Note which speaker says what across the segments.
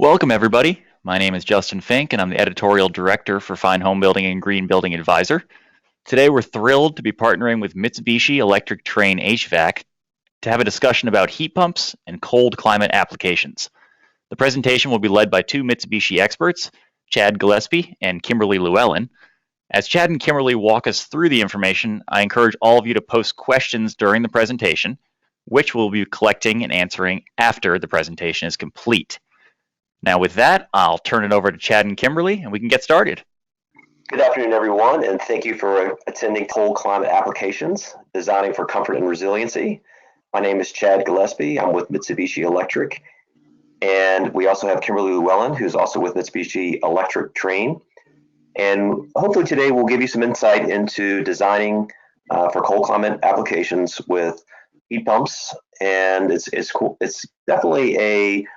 Speaker 1: Welcome, everybody. My name is Justin Fink, and I'm the editorial director for Fine Homebuilding and Green Building Advisor. Today, we're thrilled to be partnering with Mitsubishi Electric Trane HVAC to have a discussion about heat pumps and cold climate applications. The presentation will be led by two Mitsubishi experts, Chad Gillespie and Kimberly Llewellyn. As Chad and Kimberly walk us through the information, I encourage all of you to post questions during the presentation, which we'll be collecting and answering after the presentation is complete. Now with that, I'll turn it over to Chad and Kimberly, and we can get started.
Speaker 2: Good afternoon, everyone, and thank you for attending Cold Climate Applications, Designing for Comfort and Resiliency. My name is Chad Gillespie. I'm with Mitsubishi Electric, and we also have Kimberly Llewellyn, who's also with Mitsubishi Electric Trane. And hopefully today we'll give you some insight into designing for cold climate applications with heat pumps, and it's cool. It's definitely a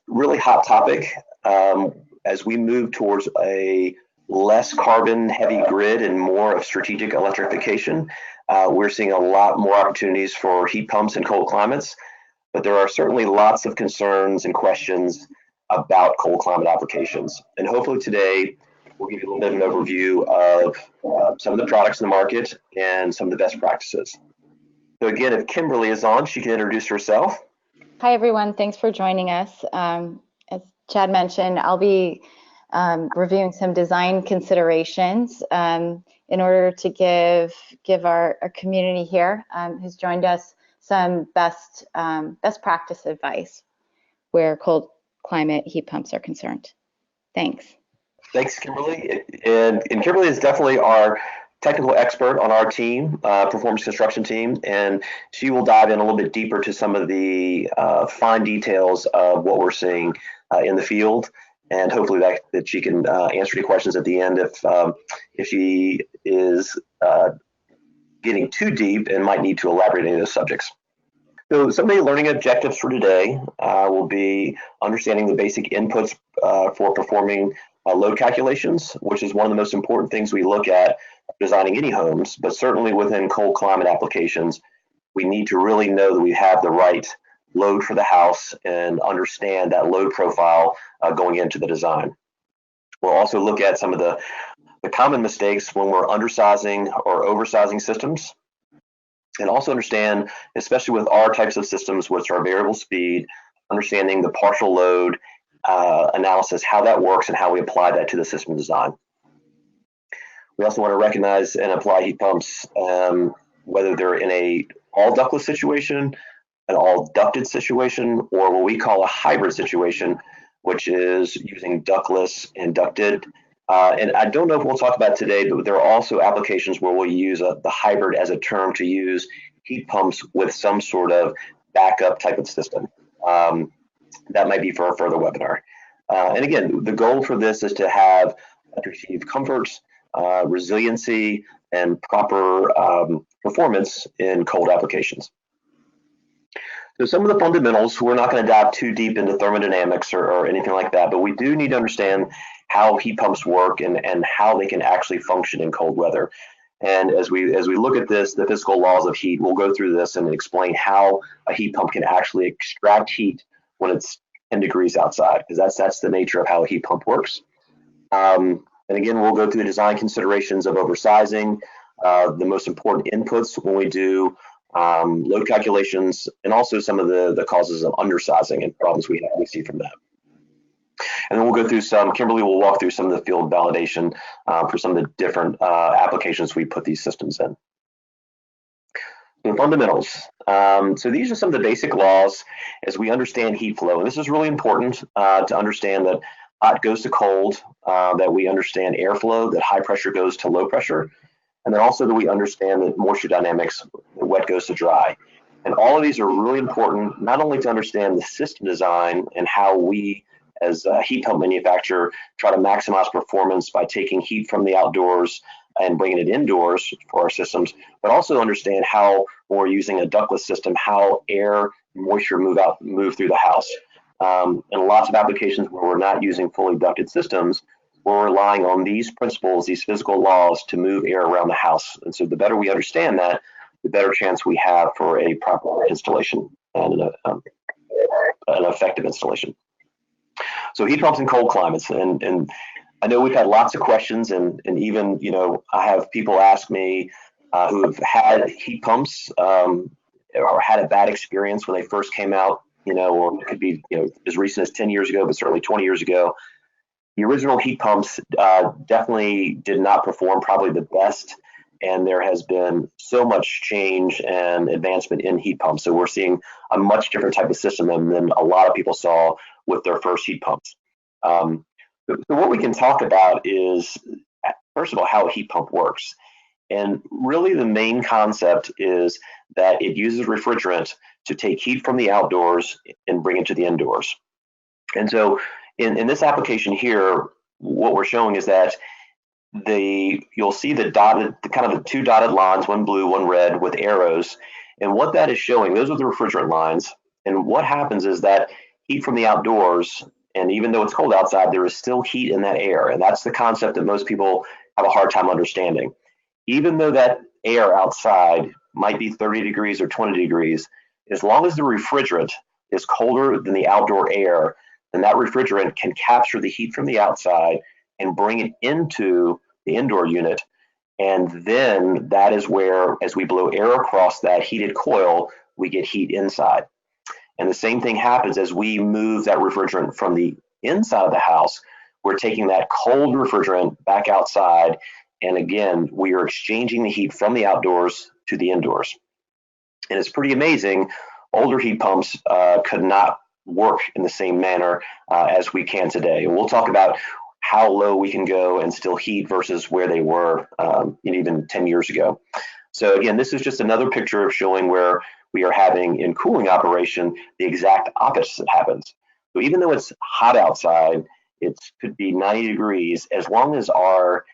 Speaker 2: really hot topic as we move towards a less carbon heavy grid and more of strategic electrification. We're seeing a lot more opportunities for heat pumps in cold climates, but there are certainly lots of concerns and questions about cold climate applications. And hopefully today we'll give you a little bit of an overview of some of the products in the market and some of the best practices. So again, if Kimberly is on, she can introduce herself.
Speaker 3: Hi, everyone. Thanks for joining us. As Chad mentioned, I'll be reviewing some design considerations in order to give our community here who's joined us some best practice advice where cold climate heat pumps are concerned. Thanks.
Speaker 2: Thanks, Kimberly. And Kimberly is definitely our technical expert on our team, performance construction team, and she will dive in a little bit deeper to some of the fine details of what we're seeing in the field, and hopefully that she can answer any questions at the end if she is getting too deep and might need to elaborate on any of those subjects. So some of the learning objectives for today will be understanding the basic inputs for performing load calculations, which is one of the most important things we look at designing any homes, but certainly within cold climate applications, we need to really know that we have the right load for the house and understand that load profile going into the design. We'll also look at some of the common mistakes when we're undersizing or oversizing systems, and also understand, especially with our types of systems, which are variable speed, understanding the partial load analysis, how that works and how we apply that to the system design. We also want to recognize and apply heat pumps, whether they're in a all ductless situation, an all ducted situation, or what we call a hybrid situation, which is using ductless and ducted. And I don't know if we'll talk about today, but there are also applications where we'll use the hybrid as a term to use heat pumps with some sort of backup type of system. That might be for a further webinar. And again, the goal for this is to achieve comfort, resiliency, and proper performance in cold applications. So some of the fundamentals, we're not going to dive too deep into thermodynamics or anything like that, but we do need to understand how heat pumps work and how they can actually function in cold weather. And as we look at this, the physical laws of heat, we'll go through this and explain how a heat pump can actually extract heat when it's 10 degrees outside, because that's the nature of how a heat pump works. And again, we'll go through the design considerations of oversizing, the most important inputs when we do load calculations, and also some of the causes of undersizing and problems we see from that. And then we'll go through Kimberly will walk through some of the field validation for some of the different applications we put these systems in. The fundamentals. So these are some of the basic laws as we understand heat flow. And this is really important to understand that hot goes to cold, that we understand airflow, that high pressure goes to low pressure, and then also that we understand that moisture dynamics, that wet goes to dry. And all of these are really important, not only to understand the system design and how we as a heat pump manufacturer try to maximize performance by taking heat from the outdoors and bringing it indoors for our systems, but also understand how, when we're using a ductless system, how air and moisture move through the house. And lots of applications where we're not using fully ducted systems, we're relying on these principles, these physical laws to move air around the house. And so the better we understand that, the better chance we have for a proper installation and an effective installation. So heat pumps in cold climates, and I know we've had lots of questions, and even, I have people ask me who have had heat pumps or had a bad experience when they first came out, or it could be, as recent as 10 years ago, but certainly 20 years ago. The original heat pumps definitely did not perform probably the best, and there has been so much change and advancement in heat pumps. So we're seeing a much different type of system than a lot of people saw with their first heat pumps. So what we can talk about is, first of all, how a heat pump works. And really the main concept is that it uses refrigerant to take heat from the outdoors and bring it to the indoors. And so in this application here, what we're showing is that you'll see the kind of the two dotted lines, one blue, one red, with arrows. And what that is showing, those are the refrigerant lines. And what happens is that heat from the outdoors, and even though it's cold outside, there is still heat in that air. And that's the concept that most people have a hard time understanding. Even though that air outside might be 30 degrees or 20 degrees, as long as the refrigerant is colder than the outdoor air, then that refrigerant can capture the heat from the outside and bring it into the indoor unit. And then that is where, as we blow air across that heated coil, we get heat inside. And the same thing happens as we move that refrigerant from the inside of the house. We're taking that cold refrigerant back outside. And again, we are exchanging the heat from the outdoors to the indoors. And it's pretty amazing. Older heat pumps could not work in the same manner as we can today. And we'll talk about how low we can go and still heat versus where they were even 10 years ago. So again, this is just another picture of showing where we are having in cooling operation the exact opposite happens. So even though it's hot outside, it could be 90 degrees, as long as our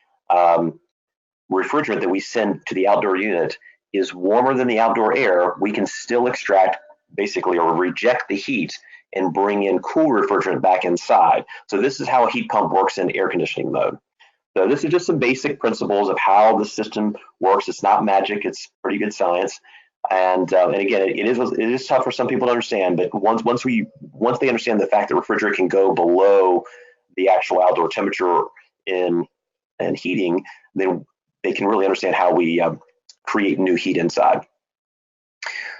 Speaker 2: refrigerant that we send to the outdoor unit is warmer than the outdoor air, we can still extract basically or reject the heat and bring in cool refrigerant back inside. So this is how a heat pump works in air conditioning mode. So this is just some basic principles of how the system works. It's not magic, it's pretty good science. And again, it is tough for some people to understand, but once they understand the fact that refrigerant can go below the actual outdoor temperature in heating, then they can really understand how we create new heat inside.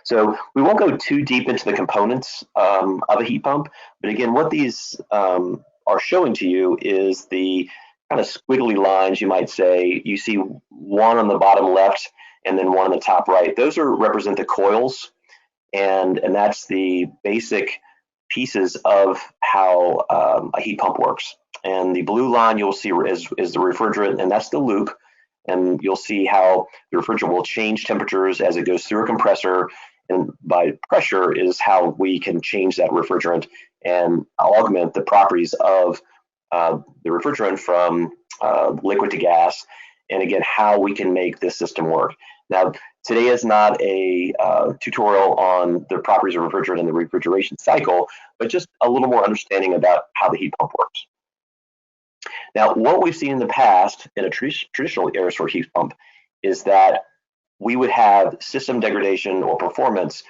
Speaker 2: So we won't go too deep into the components of a heat pump, but again, what these are showing to you is the kind of squiggly lines, you might say. You see one on the bottom left and then one on the top right. Those represent the coils, and that's the basic pieces of how a heat pump works. And the blue line you'll see is the refrigerant, and that's the loop. And you'll see how the refrigerant will change temperatures as it goes through a compressor, and by pressure is how we can change that refrigerant and augment the properties of the refrigerant from liquid to gas, and again, how we can make this system work. Now, today is not a tutorial on the properties of refrigerant and the refrigeration cycle, but just a little more understanding about how the heat pump works. Now, what we've seen in the past in a traditional air source heat pump is that we would have system degradation or performance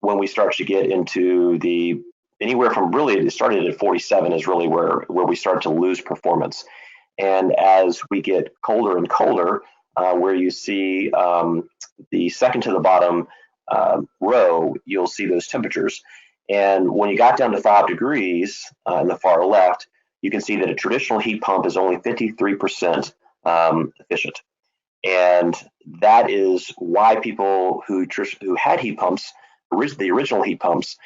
Speaker 2: when we start to get into the anywhere from, really, it started at 47 is really where we start to lose performance. And as we get colder and colder, where you see the second to the bottom row, you'll see those temperatures. And when you got down to 5 degrees in the far left, you can see that a traditional heat pump is only 53% efficient. And that is why people who had heat pumps, the original heat pumps,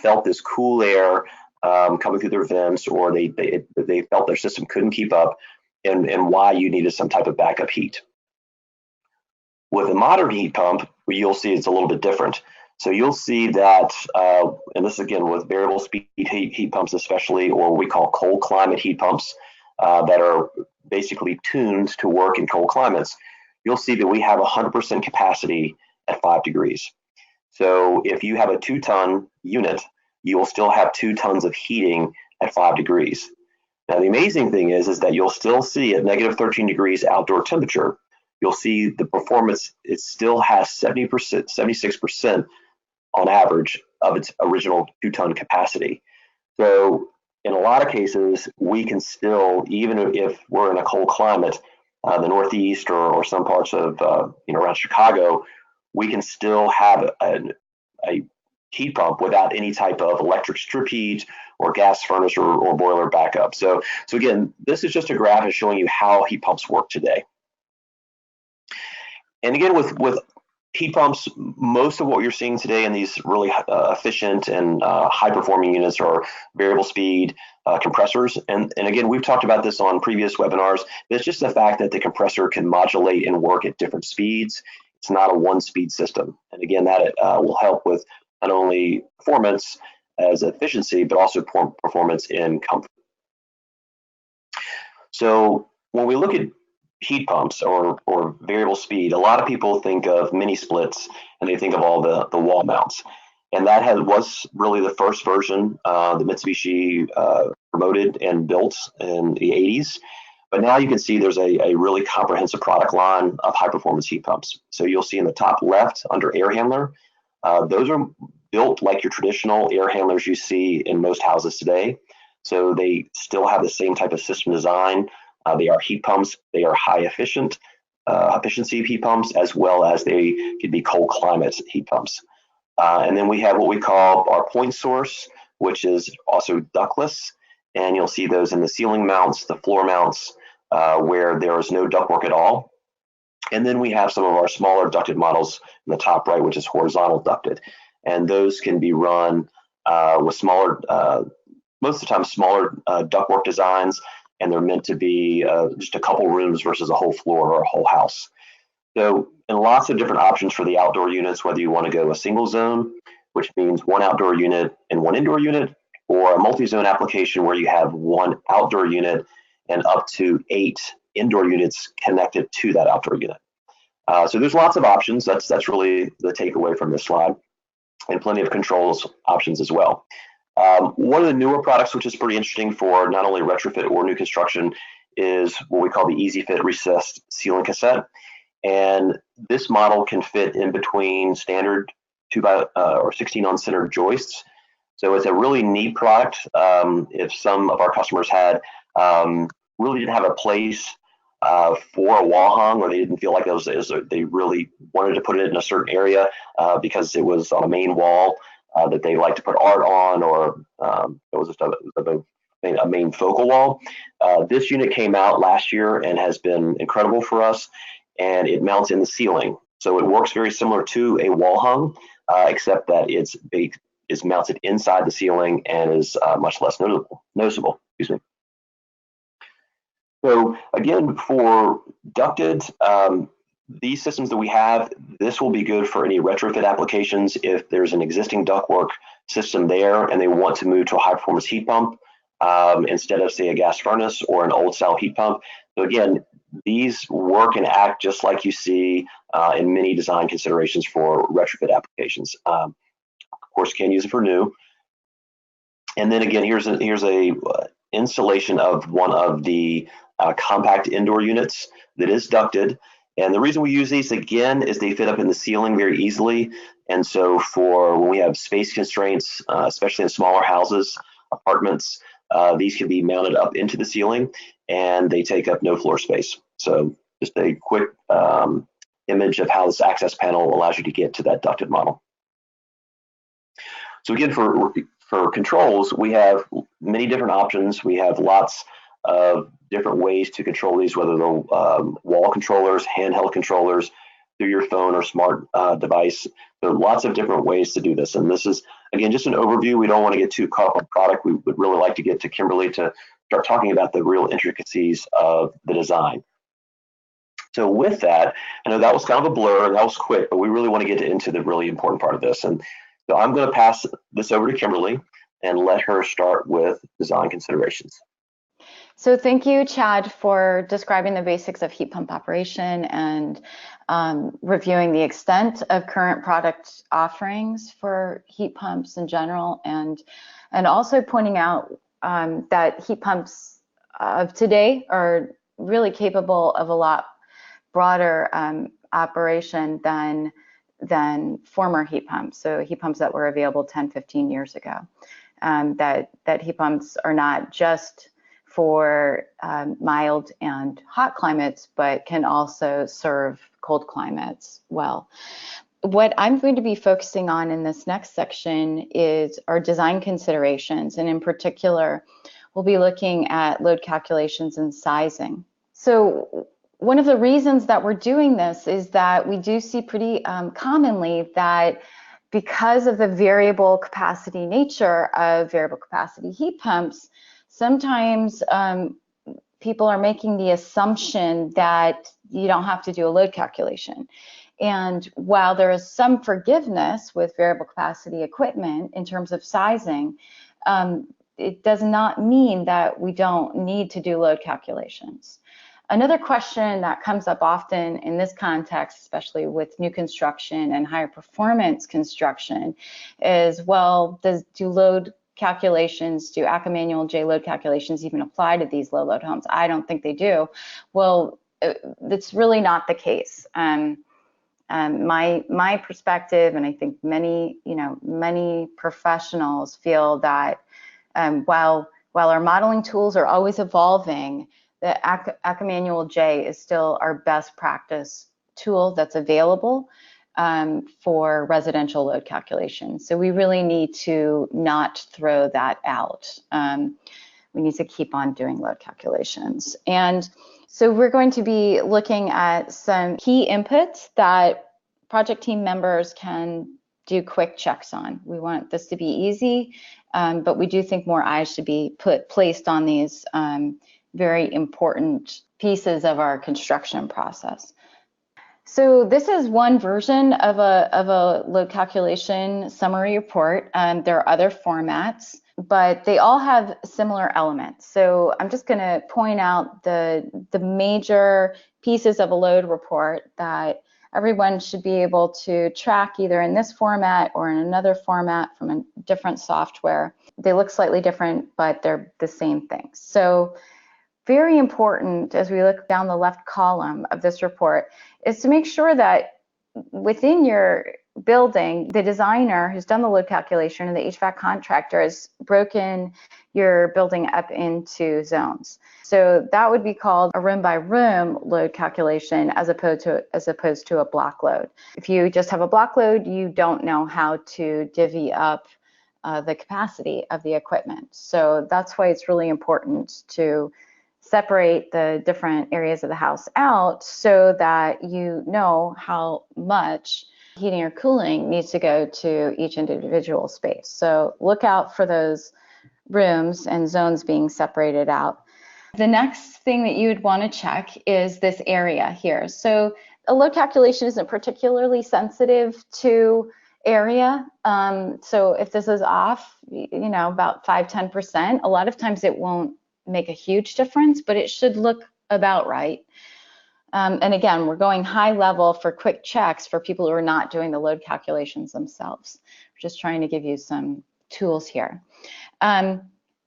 Speaker 2: felt this cool air coming through their vents, or they felt their system couldn't keep up, and why you needed some type of backup heat. With a modern heat pump, you'll see it's a little bit different. So you'll see that, and this again with variable speed heat pumps especially, or what we call cold climate heat pumps that are basically tuned to work in cold climates, you'll see that we have 100% capacity at 5 degrees. So if you have a 2-ton unit, you will still have 2 tons of heating at 5 degrees. Now, the amazing thing is that you'll still see at negative 13 degrees outdoor temperature, you'll see the performance, it still has 70%, 76% on average of its original 2-ton capacity. So in a lot of cases, we can still, even if we're in a cold climate, the Northeast or some parts of around Chicago, we can still have a heat pump without any type of electric strip heat or gas furnace or boiler backup. So again, this is just a graph showing you how heat pumps work today. And again, with heat pumps, most of what you're seeing today in these really efficient and high performing units are variable speed compressors. And again, we've talked about this on previous webinars. It's just the fact that the compressor can modulate and work at different speeds. It's not a one speed system. And again, that will help with not only performance as efficiency, but also performance in comfort. So when we look at heat pumps or variable speed, a lot of people think of mini splits and they think of all the wall mounts. And that was really the first version the Mitsubishi promoted and built in the 80s. But now you can see there's a really comprehensive product line of high performance heat pumps. So you'll see in the top left under air handler, those are built like your traditional air handlers you see in most houses today. So they still have the same type of system design. They are heat pumps. They are high efficiency heat pumps, as well as they could be cold climate heat pumps. And then we have what we call our point source, which is also ductless. And you'll see those in the ceiling mounts, the floor mounts, where there is no ductwork at all. And then we have some of our smaller ducted models in the top right, which is horizontal ducted. And those can be run with smaller, most of the time, smaller ductwork designs. And they're meant to be just a couple rooms versus a whole floor or a whole house. So, and lots of different options for the outdoor units, whether you want to go a single zone, which means one outdoor unit and one indoor unit, or a multi-zone application where you have one outdoor unit and up to 8 indoor units connected to that outdoor unit. So there's lots of options. That's really the takeaway from this slide, and plenty of controls options as well. One of the newer products, which is pretty interesting for not only retrofit or new construction, is what we call the Easy Fit recessed ceiling cassette. And this model can fit in between standard 16 on center joists. So it's a really neat product. If some of our customers had really didn't have a place for a wall hung, or they didn't feel like they really wanted to put it in a certain area because it was on a main wall that they like to put art on, or it was just a main focal wall. This unit came out last year and has been incredible for us, and it mounts in the ceiling. So it works very similar to a wall hung, except that it's mounted inside the ceiling and is much less noticeable. Excuse me. So again, for ducted, these systems that we have, this will be good for any retrofit applications if there's an existing ductwork system there and they want to move to a high performance heat pump instead of, say, a gas furnace or an old style heat pump. So again, these work and act just like you see in many design considerations for retrofit applications. Of course, you can use it for new. And then again, here's a installation of one of the compact indoor units that is ducted. And the reason we use these, again, is they fit up in the ceiling very easily. And so for when we have space constraints, especially in smaller houses, apartments, these can be mounted up into the ceiling and they take up no floor space. So just a quick image of how this access panel allows you to get to that ducted model. So again, for controls, we have many different options. We have lots of different ways to control these, whether they're wall controllers, handheld controllers, through your phone or smart device. There are lots of different ways to do this. And this is, again, just an overview. We don't want to get too caught up on product. We would really like to get to Kimberly to start talking about the real intricacies of the design. So with that, I know that was kind of a blur and that was quick, but we really want to get into the really important part of this. And so I'm going to pass this over to Kimberly and let her start with design considerations.
Speaker 3: So thank you, Chad, for describing the basics of heat pump operation and reviewing the extent of current product offerings for heat pumps in general, and also pointing out that heat pumps of today are really capable of a lot broader operation than than former heat pumps, so heat pumps that were available 10, 15 years ago. That heat pumps are not just for mild and hot climates, but can also serve cold climates well. What I'm going to be focusing on in this next section is our design considerations, and in particular, we'll be looking at load calculations and sizing. So one of the reasons that we're doing this is that we do see pretty commonly that because of the variable capacity nature of variable capacity heat pumps, sometimes people are making the assumption that you don't have to do a load calculation. And while there is some forgiveness with variable capacity equipment in terms of sizing, it does not mean that we don't need to do load calculations. Another question that comes up often in this context, especially with new construction and higher performance construction, is, well, do load calculations, do ACCA Manual J load calculations even apply to these low load homes? I don't think they do. Well, that's really not the case. My perspective, and I think many professionals feel that while our modeling tools are always evolving, the ACCA Manual J is still our best practice tool that's available for residential load calculations. So we really need to not throw that out. We need to keep on doing load calculations. And so we're going to be looking at some key inputs that project team members can do quick checks on. We want this to be easy, but we do think more eyes should be placed on these very important pieces of our construction process. So this is one version of a load calculation summary report. There are other formats, but they all have similar elements. So I'm just going to point out the major pieces of a load report that everyone should be able to track either in this format or in another format from a different software. They look slightly different, but they're the same thing. So very important as we look down the left column of this report is to make sure that within your building, the designer who's done the load calculation and the HVAC contractor has broken your building up into zones. So that would be called a room by room load calculation as opposed to a block load. If you just have a block load, you don't know how to divvy up the capacity of the equipment. So that's why it's really important to separate the different areas of the house out so that you know how much heating or cooling needs to go to each individual space. So look out for those rooms and zones being separated out. The next thing that you would want to check is this area here. So a load calculation isn't particularly sensitive to area. So if this is off, about 5-10%, a lot of times it won't make a huge difference, but it should look about right. And again, we're going high level for quick checks for people who are not doing the load calculations themselves. We're just trying to give you some tools here.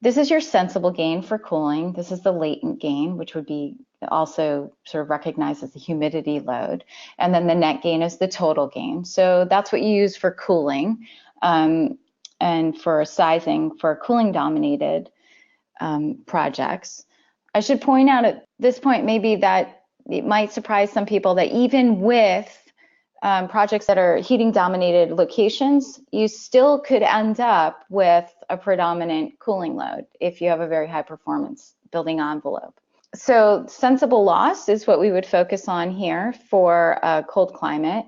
Speaker 3: This is your sensible gain for cooling. This is the latent gain, which would be also sort of recognized as the humidity load. And then the net gain is the total gain. So that's what you use for cooling and for sizing for cooling dominated projects. I should point out at this point maybe that it might surprise some people that even with projects that are heating dominated locations, you still could end up with a predominant cooling load if you have a very high performance building envelope. So sensible loss is what we would focus on here for a cold climate.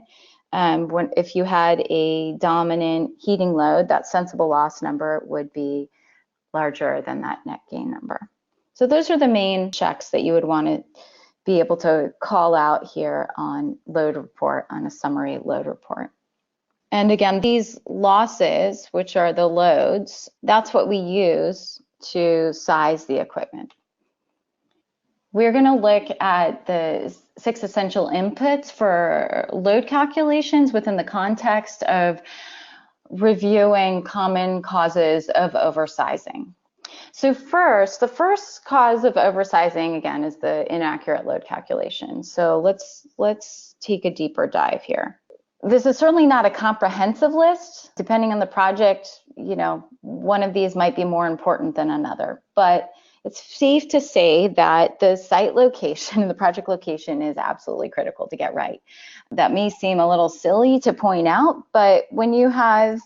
Speaker 3: If you had a dominant heating load, that sensible loss number would be larger than that net gain number. So those are the main checks that you would want to be able to call out here on load report, on a summary load report. And again, these losses, which are the loads, that's what we use to size the equipment. We're going to look at the 6 essential inputs for load calculations within the context of reviewing common causes of oversizing. So first, the first cause of oversizing, again, is the inaccurate load calculation. So let's take a deeper dive here. This is certainly not a comprehensive list. Depending on the project, one of these might be more important than another, but it's safe to say that the site location, the project location, is absolutely critical to get right. That may seem a little silly to point out, but when you have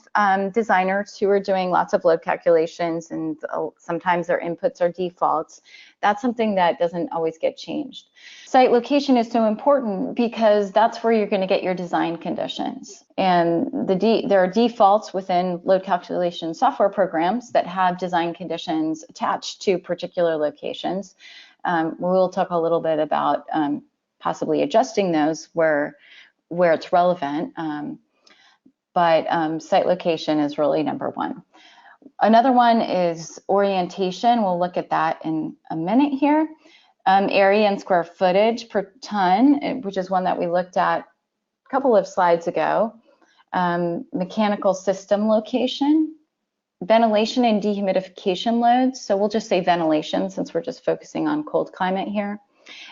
Speaker 3: designers who are doing lots of load calculations and sometimes their inputs are defaults, that's something that doesn't always get changed. Site location is so important because that's where you're going to get your design conditions. And there are defaults within load calculation software programs that have design conditions attached to particular locations. We'll talk a little bit about possibly adjusting those where it's relevant, but site location is really number one. Another one is orientation. We'll look at that in a minute here. Area and square footage per ton, which is one that we looked at a couple of slides ago. Mechanical system location, ventilation and dehumidification loads. So we'll just say ventilation since we're just focusing on cold climate here.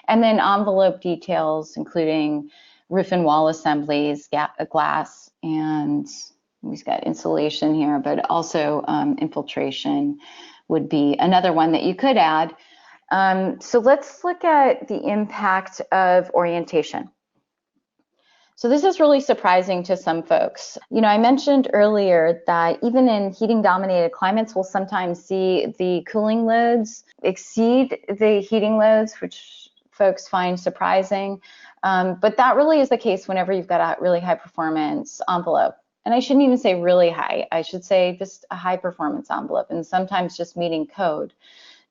Speaker 3: And then envelope details, including roof and wall assemblies, glass, and we've got insulation here, but also infiltration would be another one that you could add. So let's look at the impact of orientation. So this is really surprising to some folks. I mentioned earlier that even in heating dominated climates, we'll sometimes see the cooling loads exceed the heating loads, which folks find surprising. But that really is the case whenever you've got a really high performance envelope. And I shouldn't even say really high, I should say just a high performance envelope, and sometimes just meeting code,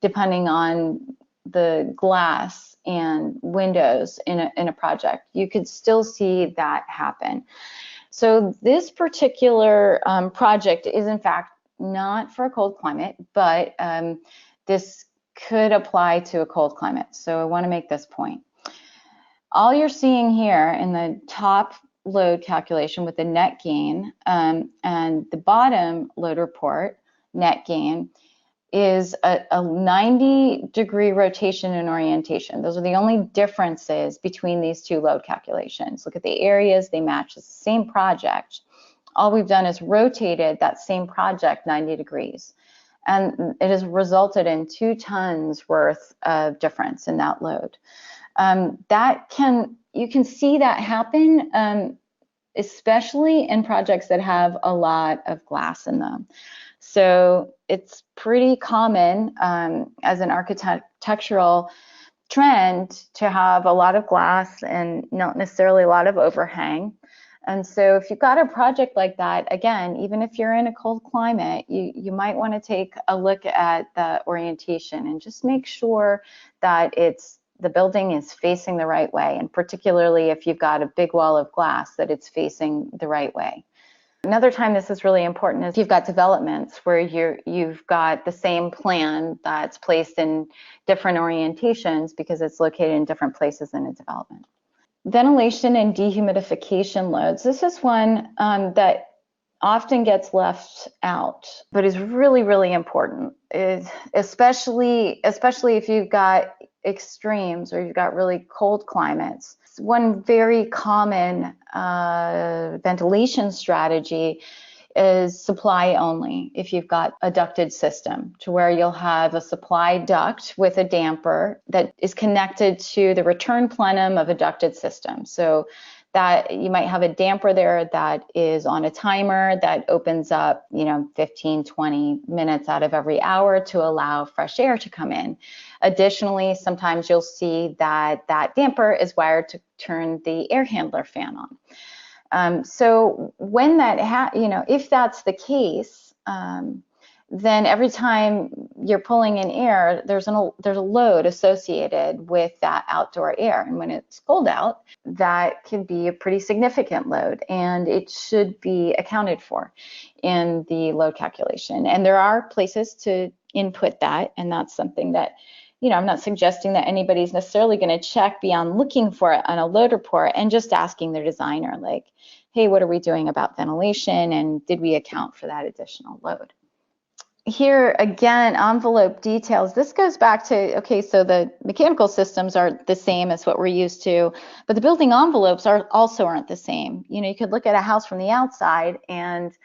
Speaker 3: depending on the glass and windows in a project. You could still see that happen. So this particular project is in fact not for a cold climate, but this could apply to a cold climate. So I want to make this point. All you're seeing here in the top load calculation with the net gain and the bottom load report net gain is a 90-degree rotation and orientation. Those are the only differences between these two load calculations. Look at the areas, they match the same project. All we've done is rotated that same project 90 degrees. And it has resulted in 2 tons worth of difference in that load. You can see that happen, especially in projects that have a lot of glass in them. So it's pretty common as an architectural trend to have a lot of glass and not necessarily a lot of overhang. And so if you've got a project like that, again, even if you're in a cold climate, you might want to take a look at the orientation and just make sure that the building is facing the right way, and particularly if you've got a big wall of glass, that it's facing the right way. Another time this is really important is you've got developments where you've got the same plan that's placed in different orientations because it's located in different places in a development. Ventilation and dehumidification loads. This is one that often gets left out, but is really, really important, especially if you've got extremes or you've got really cold climates. One very common ventilation strategy is supply only. If you've got a ducted system, to where you'll have a supply duct with a damper that is connected to the return plenum of a ducted system. So that you might have a damper there that is on a timer that opens up, 15, 20 minutes out of every hour to allow fresh air to come in. Additionally, sometimes you'll see that damper is wired to turn the air handler fan on. So when if that's the case, then every time you're pulling in air, there's a load associated with that outdoor air. And when it's cold out, that can be a pretty significant load, and it should be accounted for in the load calculation. And there are places to input that, and that's something that, I'm not suggesting that anybody's necessarily going to check beyond looking for it on a load report and just asking their designer, like, hey, what are we doing about ventilation, and did we account for that additional load? here again, envelope details. This goes back to, okay, so the mechanical systems are the same as what we're used to, but the building envelopes also aren't the same. You know, you could look at a house from the outside and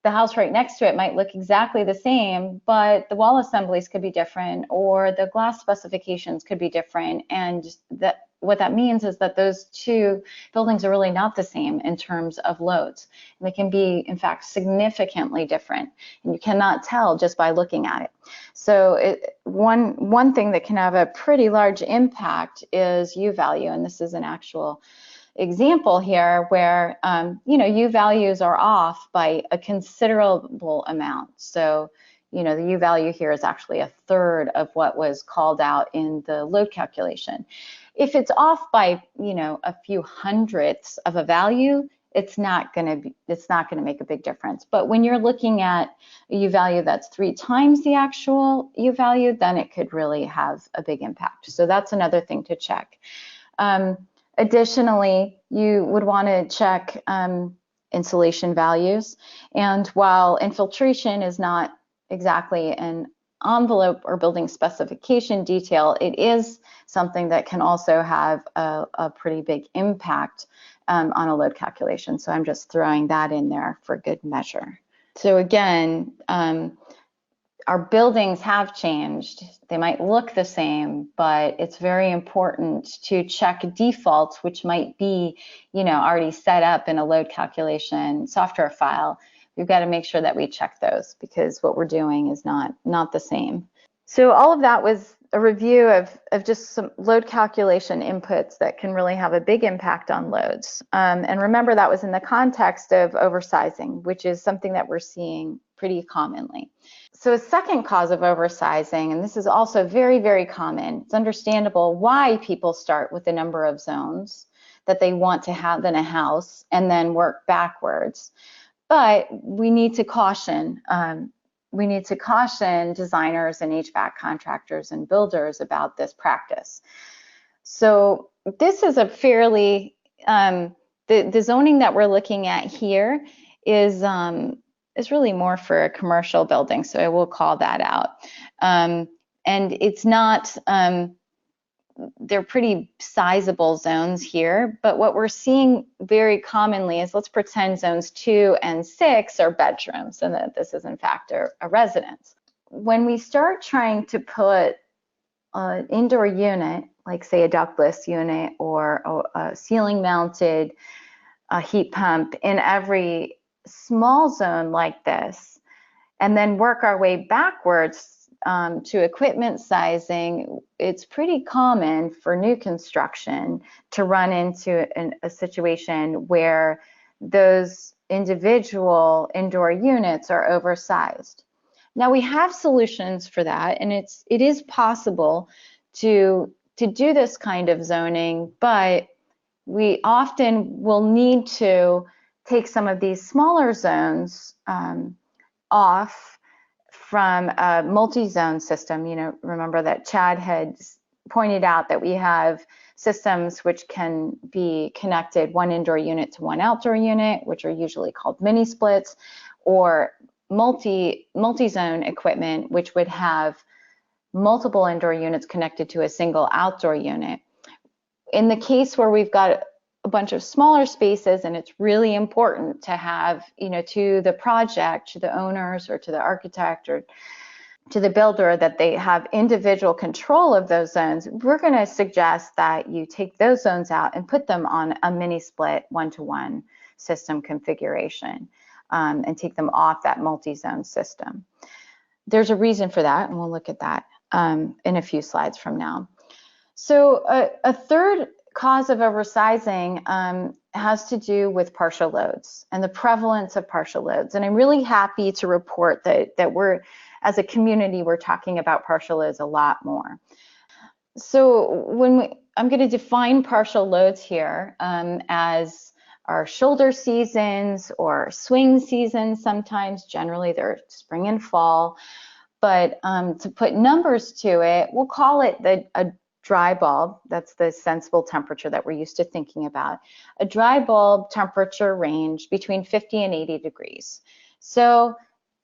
Speaker 3: the house right next to it might look exactly the same, but the wall assemblies could be different or the glass specifications could be different. And what that means is that those two buildings are really not the same in terms of loads. And they can be, in fact, significantly different. And you cannot tell just by looking at it. So one thing that can have a pretty large impact is U value. And this is an actual example here where you know, U values are off by a considerable amount. So, you know, the U value here is actually a third of what was called out in the load calculation. If it's off by, you know, a few hundredths of a value, it's not going to make a big difference. But when you're looking at a U value that's 3 times the actual U value, then it could really have a big impact. So that's another thing to check. Additionally, you would want to check insulation values. And while infiltration is not exactly an envelope or building specification detail, it is something that can also have a pretty big impact on a load calculation. So I'm just throwing that in there for good measure. So again, our buildings have changed. They might look the same, but it's very important to check defaults, which might be, you know, already set up in a load calculation software file. We've got to make sure that we check those because what we're doing is not the same. So all of that was a review of just some load calculation inputs that can really have a big impact on loads. And remember, that was in the context of oversizing, which is something that we're seeing pretty commonly. So a second cause of oversizing, and this is also very, very common, it's understandable why people start with the number of zones that they want to have in a house and then work backwards. But we need to caution designers and HVAC contractors and builders about this practice. So this is a fairly, the zoning that we're looking at here is really more for a commercial building, so I will call that out. And it's not, they're pretty sizable zones here, but what we're seeing very commonly is, let's pretend zones 2 and 6 are bedrooms and that this is in fact a residence. When we start trying to put an indoor unit, like say a ductless unit or a ceiling mounted heat pump in every small zone like this, and then work our way backwards to equipment sizing, it's pretty common for new construction to run into a situation where those individual indoor units are oversized. Now we have solutions for that, and it is possible to do this kind of zoning, but we often will need to take some of these smaller zones off from a multi-zone system. You know, remember that Chad had pointed out that we have systems which can be connected one indoor unit to one outdoor unit, which are usually called mini splits, or multi-zone equipment, which would have multiple indoor units connected to a single outdoor unit. In the case where we've got a bunch of smaller spaces, and it's really important to have, you know, to the project, to the owners or to the architect or to the builder, that they have individual control of those zones, we're going to suggest that you take those zones out and put them on a mini split one-to-one system configuration and take them off that multi-zone system. There's a reason for that, and we'll look at that in a few slides from now. So a third cause of oversizing has to do with partial loads and the prevalence of partial loads. And I'm really happy to report that we're, as a community, we're talking about partial loads a lot more. So I'm going to define partial loads here as our shoulder seasons or swing seasons sometimes. Generally, they're spring and fall. But to put numbers to it, we'll call it a dry bulb. That's the sensible temperature that we're used to thinking about. A dry bulb temperature range between 50 and 80 degrees. So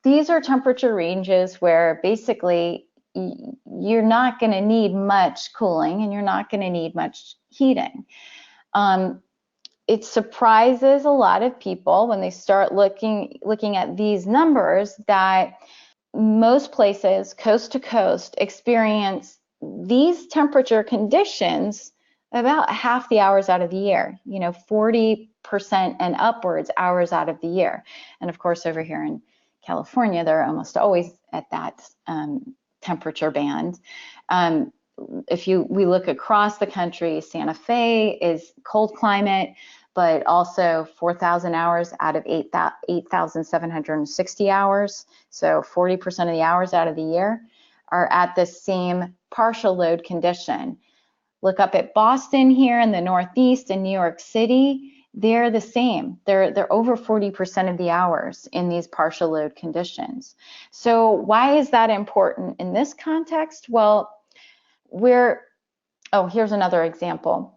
Speaker 3: these are temperature ranges where basically you're not going to need much cooling and you're not going to need much heating. It surprises a lot of people when they start looking at these numbers that most places, coast to coast, experience these temperature conditions about half the hours out of the year, 40% and upwards hours out of the year. And of course, over here in California, they're almost always at that temperature band. We look across the country, Santa Fe is cold climate, but also 4,000 hours out of 8,760 hours. So 40% of the hours out of the year are at the same partial load condition. Look up at Boston here in the Northeast and New York City, they're the same. They're over 40% of the hours in these partial load conditions. So why is that important in this context? Well, here's another example.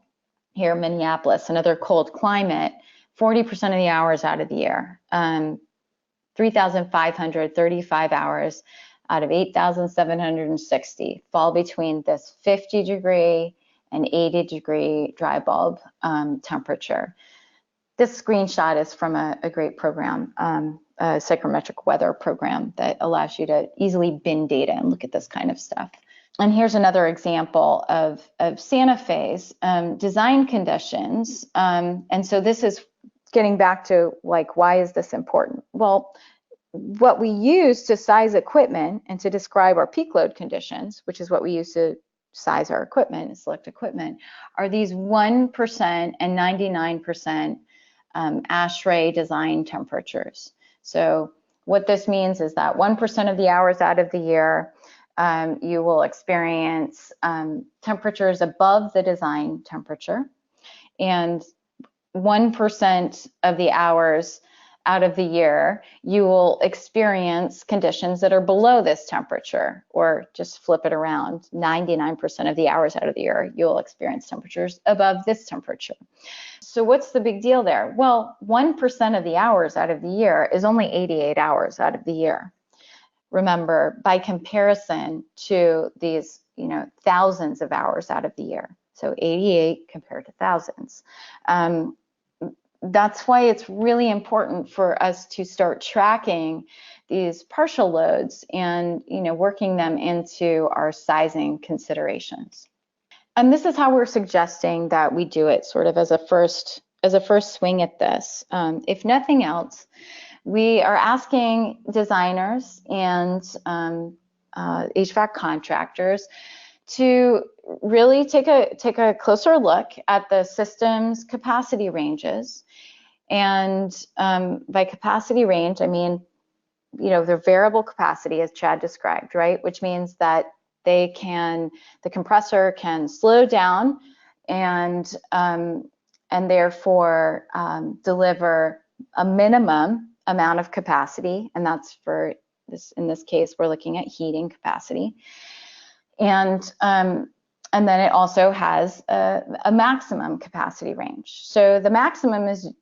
Speaker 3: Here in Minneapolis, another cold climate, 40% of the hours out of the year, 3,535 hours out of 8,760 fall between this 50-degree and 80-degree dry bulb temperature. This screenshot is from a great program, a psychrometric weather program that allows you to easily bin data and look at this kind of stuff. And here's another example of Santa Fe's design conditions. And so this is getting back to why is this important? Well, what we use to size equipment and to describe our peak load conditions, which is what we use to size our equipment and select equipment, are these 1% and 99% ASHRAE design temperatures. So what this means is that 1% of the hours out of the year, you will experience temperatures above the design temperature, and 1% of the hours out of the year, you will experience conditions that are below this temperature, or just flip it around, 99% of the hours out of the year, you'll experience temperatures above this temperature. So what's the big deal there? Well, 1% of the hours out of the year is only 88 hours out of the year. Remember, by comparison to these, thousands of hours out of the year. So 88 compared to thousands. That's why it's really important for us to start tracking these partial loads and, working them into our sizing considerations. And this is how we're suggesting that we do it, sort of as a first swing at this. If nothing else, we are asking designers and HVAC contractors to really take a closer look at the system's capacity ranges. And by capacity range, I mean, their variable capacity, as Chad described, right? Which means that the compressor can slow down and therefore deliver a minimum amount of capacity, and that's for this. In this case, we're looking at heating capacity, and then it also has a maximum capacity range. So the maximum is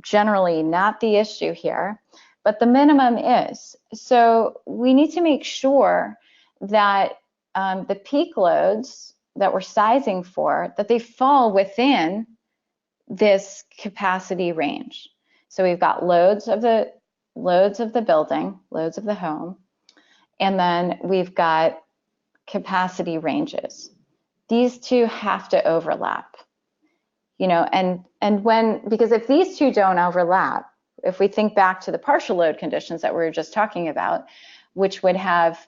Speaker 3: generally not the issue here, but the minimum is. So we need to make sure that the peak loads that we're sizing for, that they fall within this capacity range. So we've got loads of the building, loads of the home, and then we've got capacity ranges. These two have to overlap, because if these two don't overlap, if we think back to the partial load conditions that we were just talking about, which would have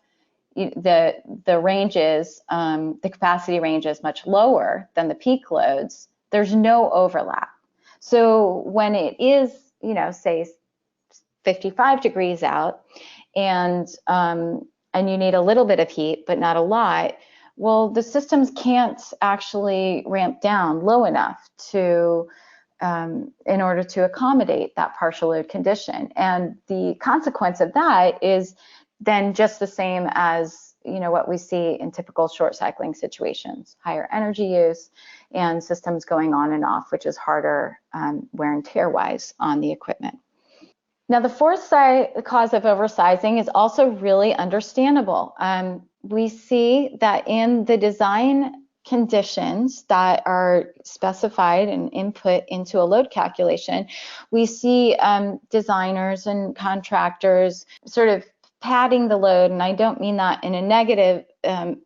Speaker 3: the ranges, the capacity range is much lower than the peak loads, there's no overlap. So when it is, say 55 degrees out and you need a little bit of heat, but not a lot, well, the systems can't actually ramp down low enough to in order to accommodate that partial load condition. And the consequence of that is then just the same as what we see in typical short cycling situations: higher energy use and systems going on and off, which is harder wear and tear wise on the equipment. Now, the fourth cause of oversizing is also really understandable. We see that in the design conditions that are specified and input into a load calculation, we see designers and contractors sort of padding the load, and I don't mean that in a negative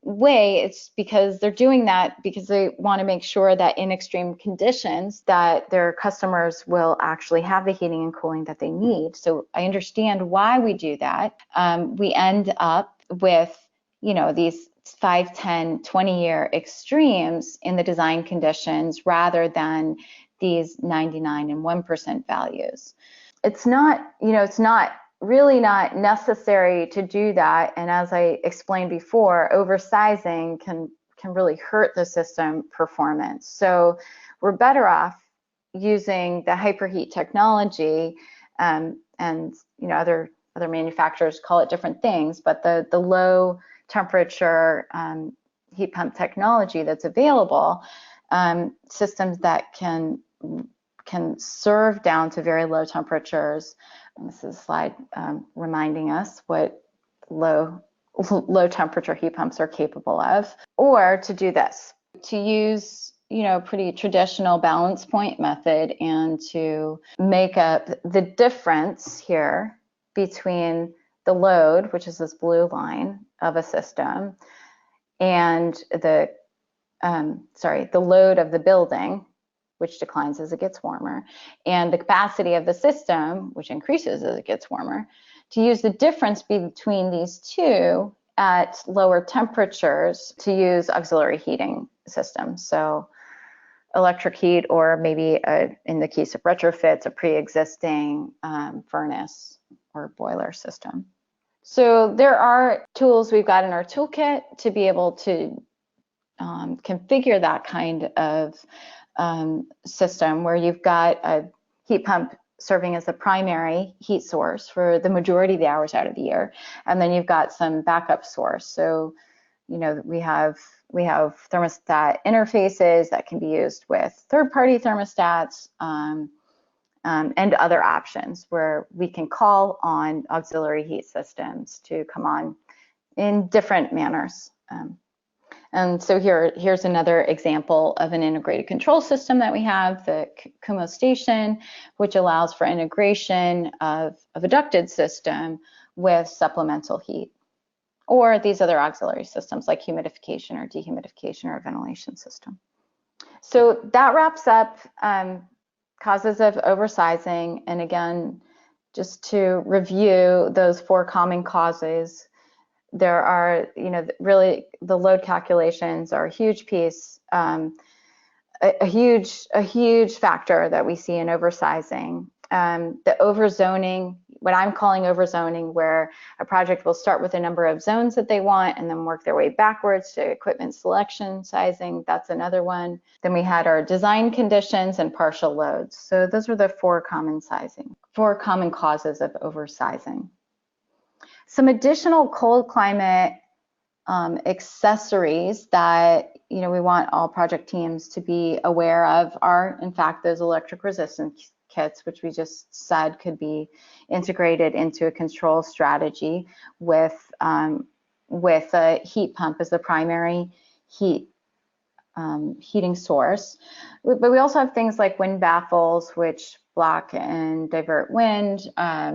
Speaker 3: way. It's because they're doing that because they want to make sure that in extreme conditions that their customers will actually have the heating and cooling that they need. So I understand why we do that. We end up with, these 5, 10, 20-year extremes in the design conditions rather than these 99 and 1% values. It's not really not necessary to do that. And as I explained before, oversizing can really hurt the system performance. So we're better off using the hyperheat technology, and other manufacturers call it different things, but the low temperature heat pump technology that's available, systems that can serve down to very low temperatures. And this is a slide reminding us what low temperature heat pumps are capable of. Or to do this, to use pretty traditional balance point method and to make up the difference here between the load, which is this blue line of a system, and the load of the building, which declines as it gets warmer, and the capacity of the system, which increases as it gets warmer, to use the difference between these two at lower temperatures to use auxiliary heating systems. So electric heat, or maybe in the case of retrofits, a pre-existing furnace or boiler system. So there are tools we've got in our toolkit to be able to configure that kind of system where you've got a heat pump serving as the primary heat source for the majority of the hours out of the year, and then you've got some backup source. So we have thermostat interfaces that can be used with third-party thermostats, and other options where we can call on auxiliary heat systems to come on in different manners. And so here's another example of an integrated control system that we have, the Kumo station, which allows for integration of a ducted system with supplemental heat, or these other auxiliary systems like humidification or dehumidification or ventilation system. So that wraps up causes of oversizing. And again, just to review those 4 common causes, there are, really the load calculations are a huge piece, a huge factor that we see in oversizing. The overzoning, what I'm calling overzoning, where a project will start with a number of zones that they want and then work their way backwards to equipment selection sizing. That's another one. Then we had our design conditions and partial loads. So those are the 4 common causes of oversizing. Some additional cold climate accessories that we want all project teams to be aware of are, in fact, those electric resistance kits, which we just said could be integrated into a control strategy with a heat pump as the primary heating source. But we also have things like wind baffles, which block and divert wind.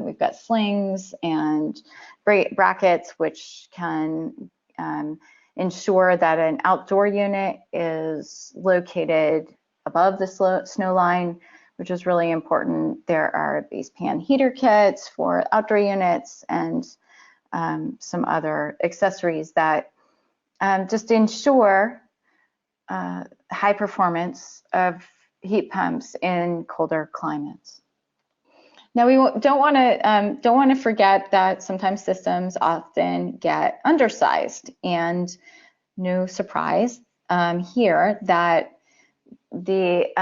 Speaker 3: We've got slings and brackets, which can ensure that an outdoor unit is located above the snow line, which is really important. There are base pan heater kits for outdoor units and some other accessories that just ensure high performance of heat pumps in colder climates. Now we don't want to forget that sometimes systems often get undersized, and no surprise here that the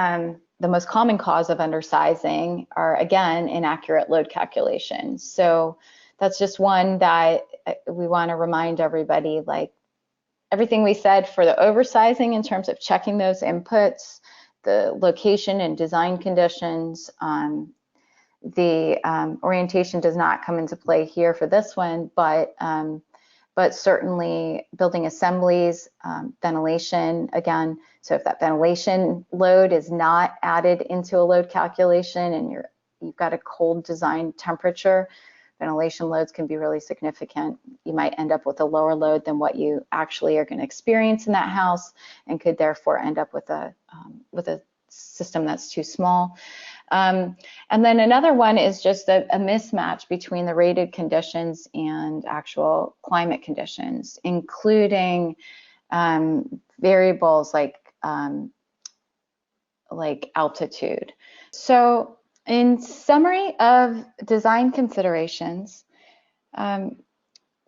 Speaker 3: most common cause of undersizing are, again, inaccurate load calculations. So that's just one that we want to remind everybody, like everything we said for the oversizing in terms of checking those inputs, the location and design conditions, the orientation does not come into play here for this one, but certainly building assemblies, ventilation, again, so if that ventilation load is not added into a load calculation and you've got a cold design temperature, ventilation loads can be really significant. You might end up with a lower load than what you actually are going to experience in that house, and could therefore end up with a system that's too small. And then another one is just a mismatch between the rated conditions and actual climate conditions, including variables like altitude. So in summary of design considerations,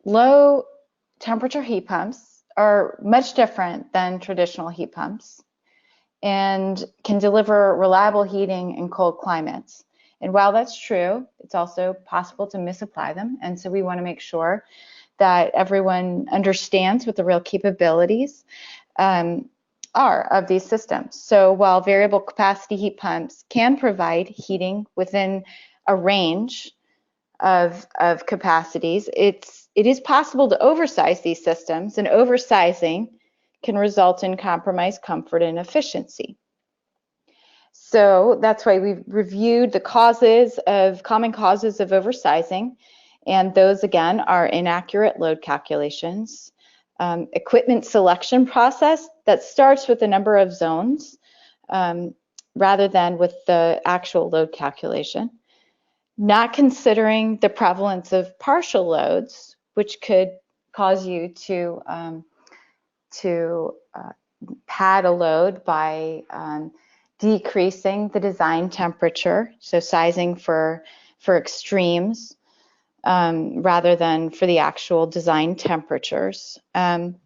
Speaker 3: low temperature heat pumps are much different than traditional heat pumps and can deliver reliable heating in cold climates. And while that's true, it's also possible to misapply them. And so we want to make sure that everyone understands what the real capabilities are of these systems. So while variable capacity heat pumps can provide heating within a range of capacities, it is possible to oversize these systems, and oversizing can result in compromised comfort and efficiency. So that's why we've reviewed the common causes of oversizing, and those again are inaccurate load calculations, equipment selection process that starts with the number of zones rather than with the actual load calculation, not considering the prevalence of partial loads, which could cause you to pad a load by decreasing the design temperature, so sizing for extremes rather than for the actual design temperatures. And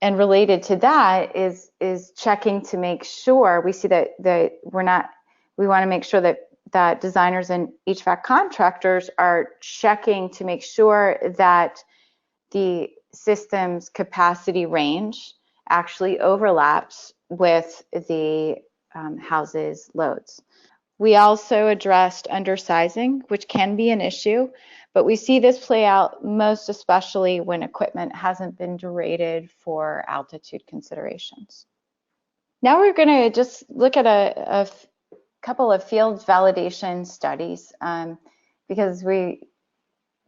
Speaker 3: related to that is checking to make sure we see that we want to make sure that designers and HVAC contractors are checking to make sure that the system's capacity range actually overlaps with the house's loads. We also addressed undersizing, which can be an issue, but we see this play out most especially when equipment hasn't been derated for altitude considerations. Now we're going to just look at a couple of field validation studies because we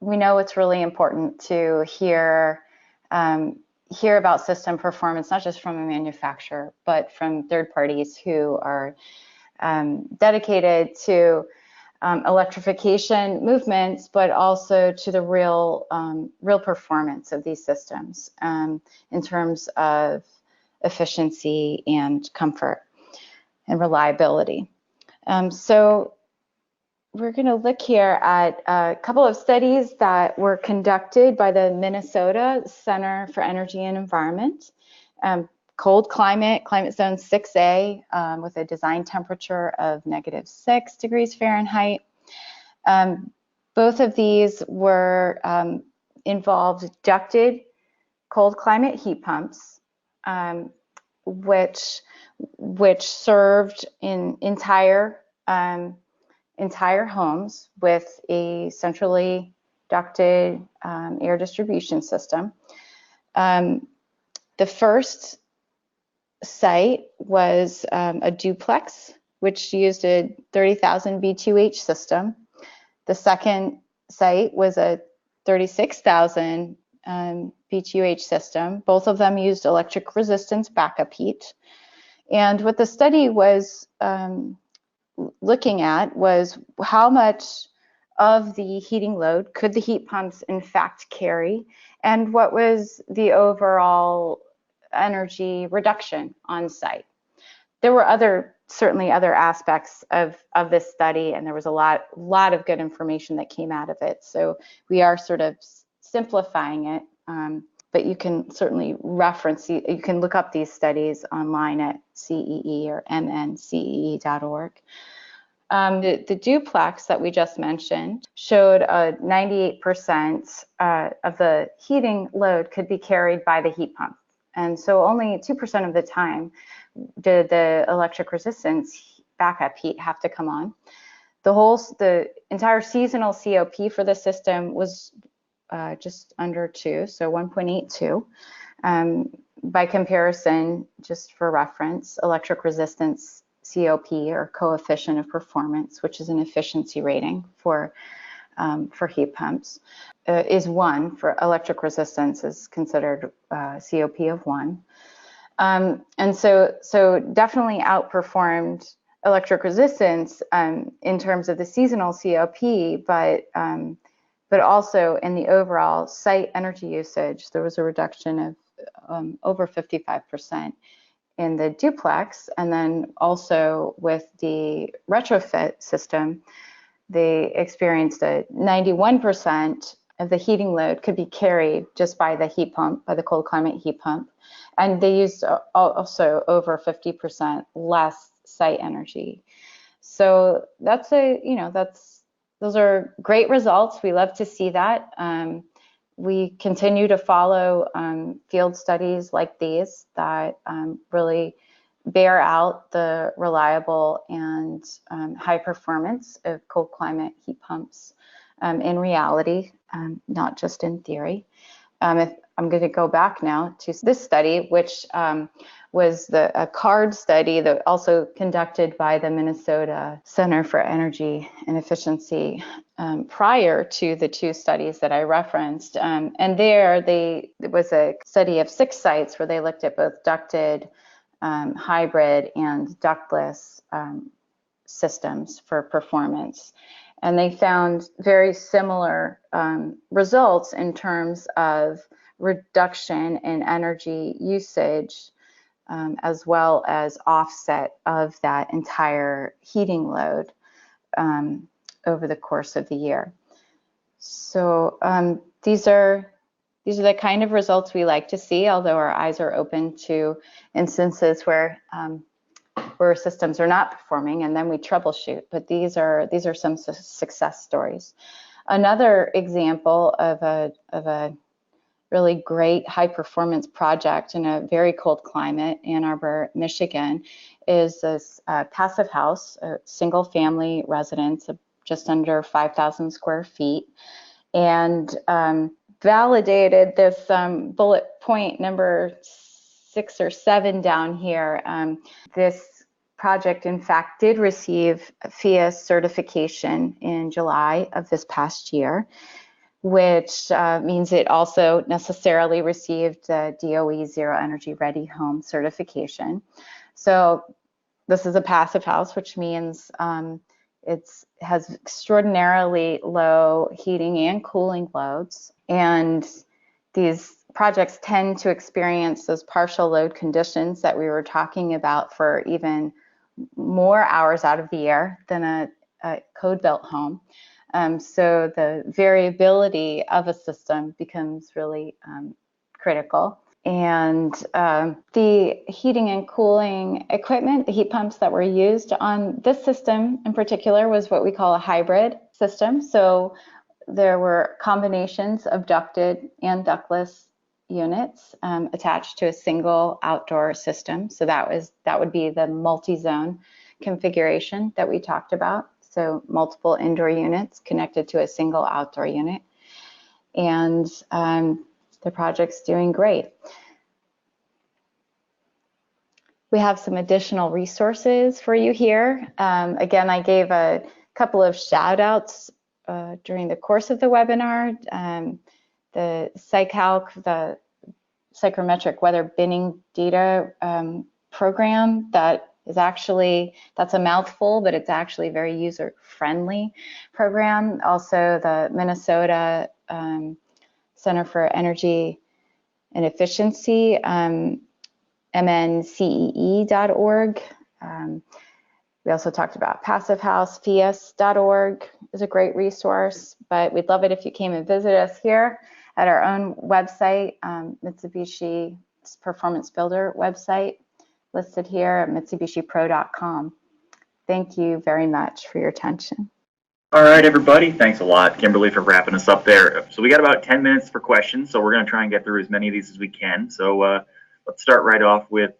Speaker 3: know it's really important to hear about system performance, not just from a manufacturer, but from third parties who are dedicated to electrification movements, but also to the real performance of these systems in terms of efficiency and comfort and reliability. So we're going to look here at a couple of studies that were conducted by the Minnesota Center for Energy and Environment. Cold climate zone 6A with a design temperature of -6 degrees Fahrenheit. Both of these were involved ducted cold climate heat pumps, which served in entire homes with a centrally ducted air distribution system. The first site was a duplex, which used a 30,000 B2H system. The second site was a 36,000 B2H system. Both of them used electric resistance backup heat. And what the study was looking at was how much of the heating load could the heat pumps in fact carry, and what was the overall energy reduction on site. There were certainly other aspects of this study, and there was a lot of good information that came out of it. So we are sort of simplifying it, but you can certainly you can look up these studies online at CEE or mncee.org. The duplex that we just mentioned showed 98% of the heating load could be carried by the heat pump. And so only 2% of the time did the electric resistance backup heat have to come on. The entire seasonal COP for the system was just under 2, so 1.82. By comparison, just for reference, electric resistance COP, or coefficient of performance, which is an efficiency rating for heat pumps, is 1. For electric resistance is considered COP of 1. And so definitely outperformed electric resistance in terms of the seasonal COP, but also in the overall site energy usage, there was a reduction of over 55% in the duplex. And then also with the retrofit system, they experienced a 91% of the heating load could be carried just by the heat pump, by the cold climate heat pump. And they used also over 50% less site energy. So those are great results. We love to see that. We continue to follow field studies like these that really bear out the reliable and high performance of cold climate heat pumps in reality, not just in theory. If I'm going to go back now to this study, which was a CARD study that also conducted by the Minnesota Center for Energy and Efficiency prior to the 2 studies that I referenced. And it was a study of 6 sites where they looked at both ducted, hybrid, and ductless systems for performance. And they found very similar results in terms of reduction in energy usage, as well as offset of that entire heating load over the course of the year. So these are the kind of results we like to see, although our eyes are open to instances where systems are not performing, and then we troubleshoot. But these are some success stories. Another example of a really great high performance project in a very cold climate, Ann Arbor, Michigan, is this passive house, a single family residence of just under 5,000 square feet, and validated this bullet point number 6 or 7 down here. This project, in fact, did receive FIAS certification in July of this past year, which means it also necessarily received the DOE Zero Energy Ready Home certification. So this is a passive house, which means it has extraordinarily low heating and cooling loads. And these projects tend to experience those partial load conditions that we were talking about for even more hours out of the year than a code-built home. So the variability of a system becomes really critical. And the heating and cooling equipment, the heat pumps that were used on this system in particular, was what we call a hybrid system. So there were combinations of ducted and ductless units attached to a single outdoor system. So that would be the multi-zone configuration that we talked about. So multiple indoor units connected to a single outdoor unit. And the project's doing great. We have some additional resources for you here. Again, I gave a couple of shout outs during the course of the webinar. The PsyCalc, the psychrometric weather binning data program that's a mouthful, but it's actually a very user-friendly program. Also the Minnesota Center for Energy and Efficiency, mncee.org. We also talked about Passive House, fias.org is a great resource, but we'd love it if you came and visit us here at our own website, Mitsubishi Performance Builder website, listed here at mitsubishipro.com. Thank you very much for your attention.
Speaker 1: All right, everybody. Thanks a lot, Kimberly, for wrapping us up there. So we got about 10 minutes for questions, so we're going to try and get through as many of these as we can. So let's start right off with,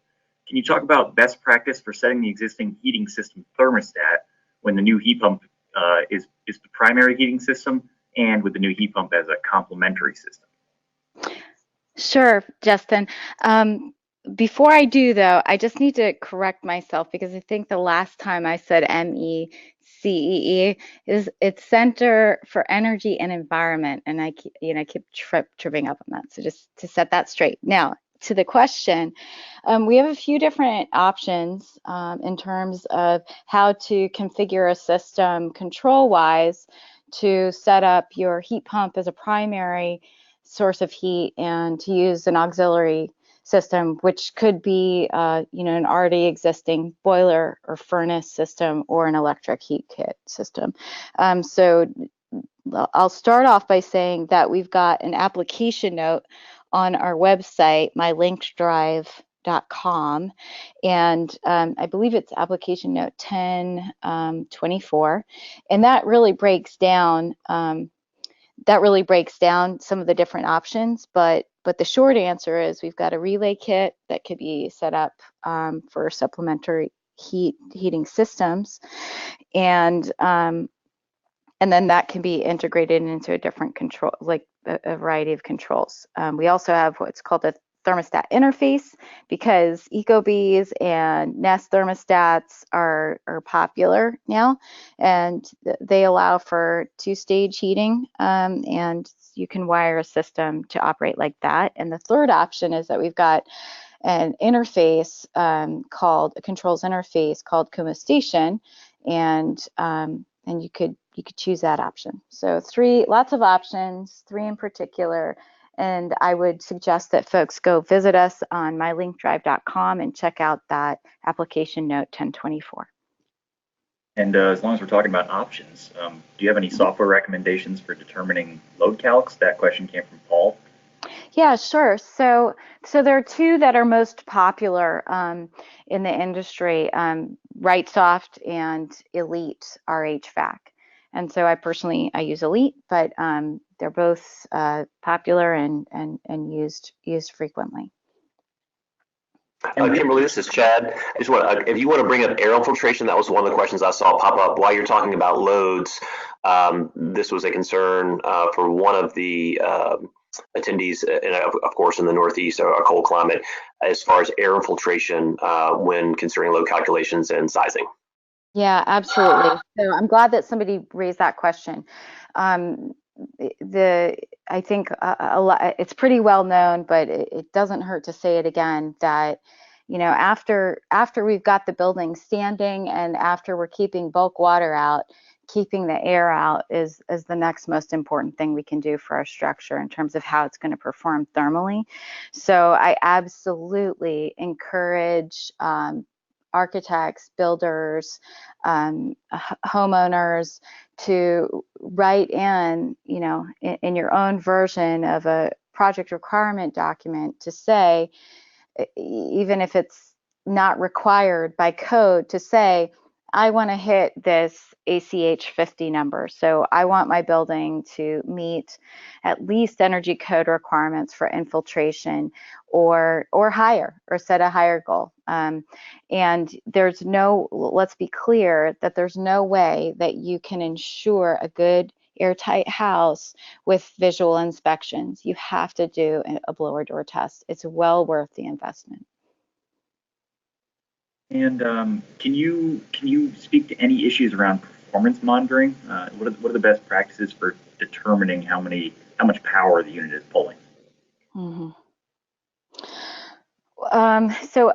Speaker 1: can you talk about best practice for setting the existing heating system thermostat when the new heat pump is the primary heating system, and with the new heat pump as a complementary system?
Speaker 3: Sure, Justin. Before I do, though, I just need to correct myself because I think the last time I said MECEE is it's Center for Energy and Environment, and I keep tripping up on that. So just to set that straight. Now, to the question, we have a few different options in terms of how to configure a system control-wise to set up your heat pump as a primary source of heat and to use an auxiliary system, which could be an already existing boiler or furnace system or an electric heat kit system. So I'll start off by saying that we've got an application note on our website, mylinkdrive.com, and I believe it's application note 1024, and that really breaks down some of the different options, but the short answer is we've got a relay kit that could be set up for supplementary heating systems, and then that can be integrated into a different control, like a variety of controls. We also have what's called a thermostat interface because Ecobees and Nest thermostats are popular now, and they allow for two-stage heating, and you can wire a system to operate like that. And the third option is that we've got an interface called a controls interface called ComoStation, and you could choose that option. So lots of options, three in particular. And I would suggest that folks go visit us on mylinkdrive.com and check out that application note 1024.
Speaker 1: And as long as we're talking about options, do you have any software recommendations for determining load calcs? That question came from Paul.
Speaker 3: Yeah, sure. So there are two that are most popular in the industry, RightSoft and Elite HVAC. And so I use Elite, but they're both popular and used frequently.
Speaker 2: Kimberly, this is Chad. If you want to bring up air infiltration, that was one of the questions I saw pop up while you're talking about loads. This was a concern for one of the attendees, and of course in the Northeast, a cold climate, as far as air infiltration when considering load calculations and sizing.
Speaker 3: Yeah, absolutely. So I'm glad that somebody raised that question. I think it's pretty well known, but it doesn't hurt to say it again that after we've got the building standing and after we're keeping bulk water out, keeping the air out is the next most important thing we can do for our structure in terms of how it's going to perform thermally. So I absolutely encourage architects, builders, homeowners to write in your own version of a project requirement document to say, even if it's not required by code, to say, I want to hit this ACH 50 number. So I want my building to meet at least energy code requirements for infiltration or higher, or set a higher goal. And let's be clear that there's no way that you can ensure a good airtight house with visual inspections. You have to do a blower door test. It's well worth the investment.
Speaker 1: And can you speak to any issues around performance monitoring? What are the best practices for determining how much power the unit is pulling?
Speaker 3: Mm-hmm. So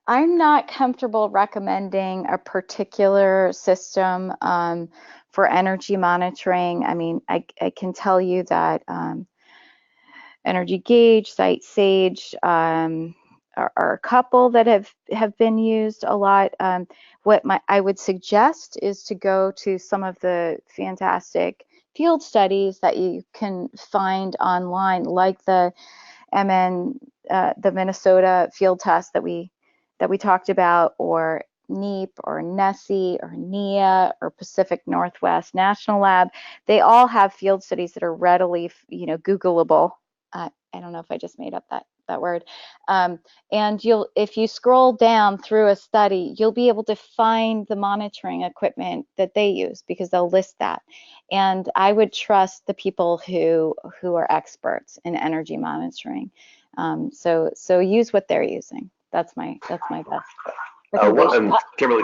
Speaker 3: I'm not comfortable recommending a particular system for energy monitoring. I mean, I can tell you that Energy Gauge, Site Sage are a couple that have been used a lot. What I would suggest is to go to some of the fantastic field studies that you can find online, like the Minnesota field test that we talked about, or NEAP or NESI or NEA or Pacific Northwest National Lab. They all have field studies that are readily, Googleable. I don't know if I just made up that that word. And if you scroll down through a study, you'll be able to find the monitoring equipment that they use, because they'll list that. And I would trust the people who are experts in energy monitoring. So use what they're using. That's my best recommendation.
Speaker 2: Kimberly,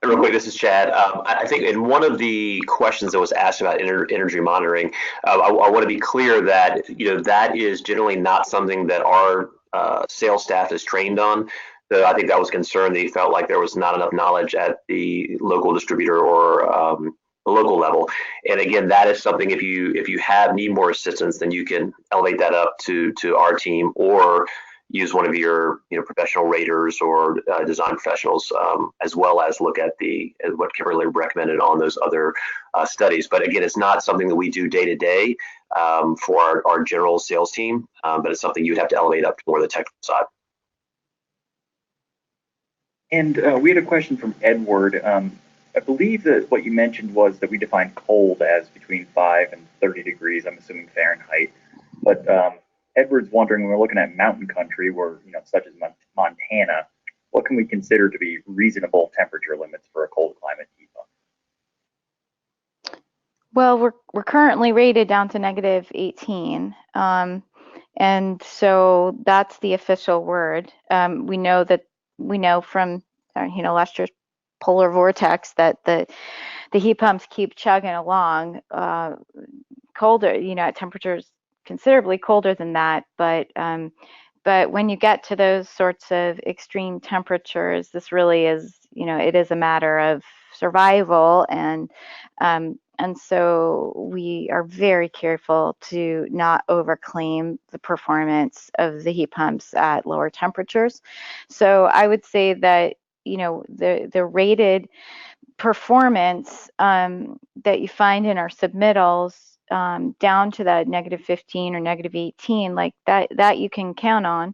Speaker 2: real quick, this is Chad. I think in one of the questions that was asked about energy monitoring, I want to be clear that that is generally not something that our sales staff is trained on. So I think that was concerned. They felt like there was not enough knowledge at the local distributor or the local level. And again, that is something, if you need more assistance, then you can elevate that up to our team, or use one of your professional raters or design professionals, as well as look at what Kimberly recommended on those other studies. But again, it's not something that we do day to day for our general sales team, but it's something you would have to elevate up to more the technical side.
Speaker 4: And we had a question from Edward. I believe that what you mentioned was that we define cold as between 5 and 30 degrees, I'm assuming Fahrenheit. But Edward's wondering, when we're looking at mountain country, where such as Montana, what can we consider to be reasonable temperature limits for a cold climate heat pump?
Speaker 3: Well, we're currently rated down to -18, and so that's the official word. We know from last year's polar vortex that the heat pumps keep chugging along colder, at temperatures considerably colder than that, but when you get to those sorts of extreme temperatures, this really is, it is a matter of survival, and so we are very careful to not overclaim the performance of the heat pumps at lower temperatures. So I would say that the rated performance that you find in our submittals, down to that -15 or -18, like that you can count on,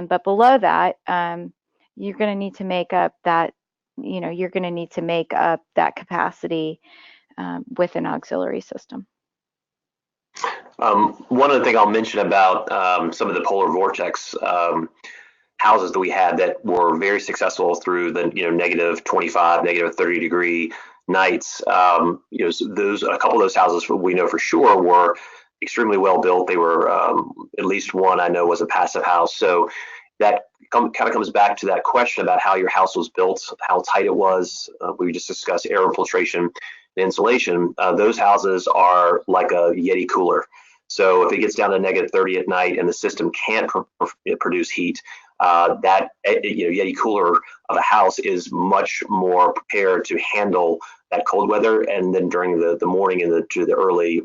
Speaker 3: but below that, you're going to need to make up that capacity with an auxiliary system.
Speaker 2: One other thing I'll mention about some of the polar vortex houses that we had that were very successful through the -25, -30 degree nights. Those, a couple of those houses we know for sure were extremely well built. They were at least one I know was a passive house. So that kind of comes back to that question about how your house was built, how tight it was. We just discussed air infiltration and insulation. Those houses are like a Yeti cooler. So if it gets down to -30 at night and the system can't produce heat, that Yeti cooler of a house is much more prepared to handle that cold weather. And then during the morning and to the early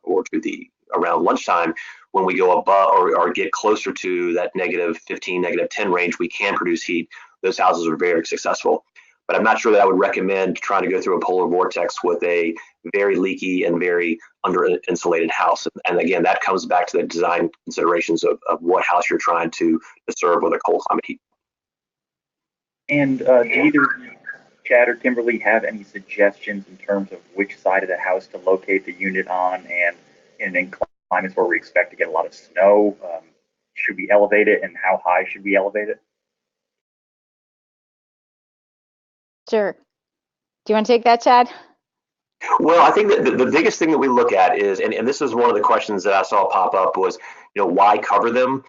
Speaker 2: or to the around lunchtime, when we go above or get closer to that -15, -10 range, we can produce heat. Those houses are very successful. But I'm not sure that I would recommend trying to go through a polar vortex with a very leaky and very under-insulated house. And again, that comes back to the design considerations of what house you're trying to serve with a cold climate heat.
Speaker 4: And do either Chad or Kimberly have any suggestions in terms of which side of the house to locate the unit on? And in climates where we expect to get a lot of snow, should we elevate it, and how high should we elevate it?
Speaker 3: Sure. Do you want to take that, Chad?
Speaker 2: Well, I think that the biggest thing that we look at is, and this is one of the questions that I saw pop up, was, why cover them?